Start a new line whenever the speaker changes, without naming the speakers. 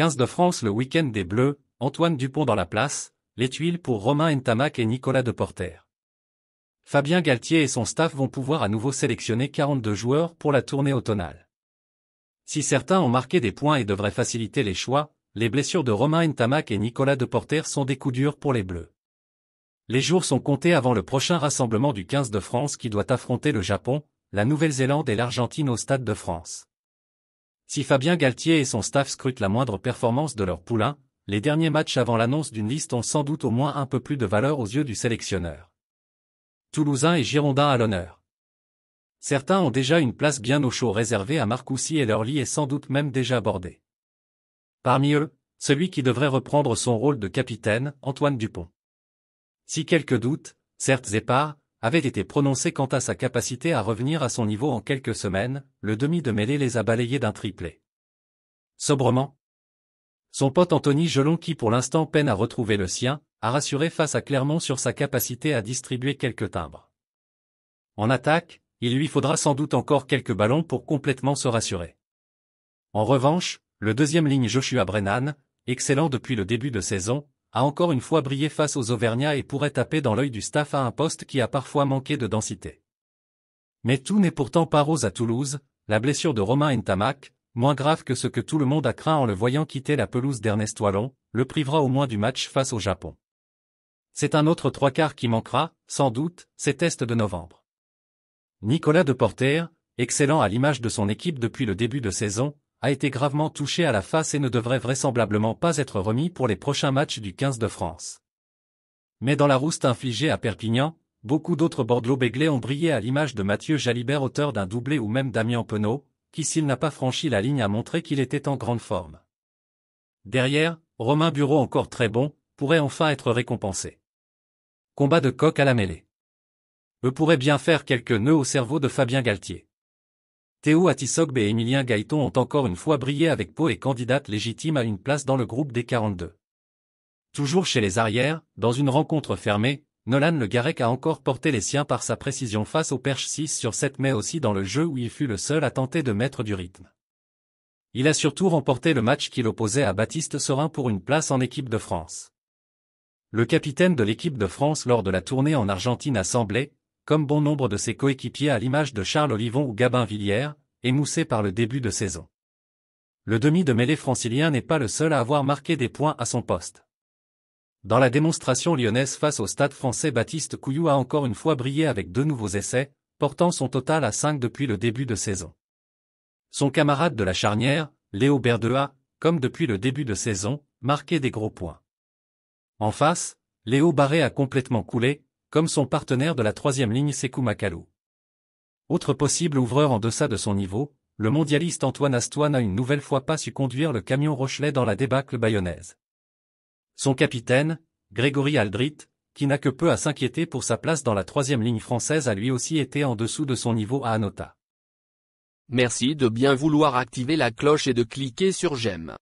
15 de France le week-end des Bleus, Antoine Dupont dans la place, les tuiles pour Romain Ntamak et Nicolas Deporter. Fabien Galtier et son staff vont pouvoir à nouveau sélectionner 42 joueurs pour la tournée automnale. Si certains ont marqué des points et devraient faciliter les choix, les blessures de Romain Ntamak et Nicolas Deporter sont des coups durs pour les Bleus. Les jours sont comptés avant le prochain rassemblement du 15 de France qui doit affronter le Japon, la Nouvelle-Zélande et l'Argentine au Stade de France. Si Fabien Galtier et son staff scrutent la moindre performance de leur poulain, les derniers matchs avant l'annonce d'une liste ont sans doute au moins un peu plus de valeur aux yeux du sélectionneur. Toulousains et Girondins à l'honneur. Certains ont déjà une place bien au chaud réservée à Marcoussis et leur lit est sans doute même déjà abordé. Parmi eux, celui qui devrait reprendre son rôle de capitaine, Antoine Dupont. Si quelques doutes, certes épars, avaient été prononcés quant à sa capacité à revenir à son niveau en quelques semaines, le demi de mêlée les a balayés d'un triplé. Sobrement. Son pote Anthony Gelon qui pour l'instant peine à retrouver le sien, a rassuré face à Clermont sur sa capacité à distribuer quelques timbres. En attaque, il lui faudra sans doute encore quelques ballons pour complètement se rassurer. En revanche, le deuxième ligne Joshua Brennan, excellent depuis le début de saison, a encore une fois brillé face aux Auvergnats et pourrait taper dans l'œil du staff à un poste qui a parfois manqué de densité. Mais tout n'est pourtant pas rose à Toulouse, la blessure de Romain Ntamak, moins grave que ce que tout le monde a craint en le voyant quitter la pelouse d'Ernest Wallon, le privera au moins du match face au Japon. C'est un autre trois quarts qui manquera, sans doute, ces tests de novembre. Nicolas Deporter, excellent à l'image de son équipe depuis le début de saison, a été gravement touché à la face et ne devrait vraisemblablement pas être remis pour les prochains matchs du 15 de France. Mais dans la rouste infligée à Perpignan, beaucoup d'autres Bordeaux-Béglés ont brillé à l'image de Mathieu Jalibert auteur d'un doublé ou même Damien Penaud, qui s'il n'a pas franchi la ligne a montré qu'il était en grande forme. Derrière, Romain Bureau encore très bon, pourrait enfin être récompensé. Combat de coq à la mêlée. Eux pourraient bien faire quelques nœuds au cerveau de Fabien Galtier. Théo Atisogbe et Emilien Gaëton ont encore une fois brillé avec Pau et candidate légitime à une place dans le groupe des 42. Toujours chez les arrières, dans une rencontre fermée, Nolan Le Garec a encore porté les siens par sa précision face au perche 6 sur 7 mais aussi dans le jeu où il fut le seul à tenter de mettre du rythme. Il a surtout remporté le match qui l'opposait à Baptiste Serin pour une place en équipe de France. Le capitaine de l'équipe de France lors de la tournée en Argentine a semblé, comme bon nombre de ses coéquipiers à l'image de Charles Olivon ou Gabin Villière, émoussé par le début de saison. Le demi de mêlée francilien n'est pas le seul à avoir marqué des points à son poste. Dans la démonstration lyonnaise face au Stade français, Baptiste Couillou a encore une fois brillé avec 2 nouveaux essais, portant son total à 5 depuis le début de saison. Son camarade de la charnière, Léo Berdea, comme depuis le début de saison, marquait des gros points. En face, Léo Barré a complètement coulé, comme son partenaire de la 3e ligne Sékou Makalou. Autre possible ouvreur en deçà de son niveau, le mondialiste Antoine Astoy n'a une nouvelle fois pas su conduire le camion rochelais dans la débâcle bayonnaise. Son capitaine, Grégory Aldrit, qui n'a que peu à s'inquiéter pour sa place dans la 3e ligne française a lui aussi été en dessous de son niveau à Anota.
Merci de bien vouloir activer la cloche et de cliquer sur j'aime.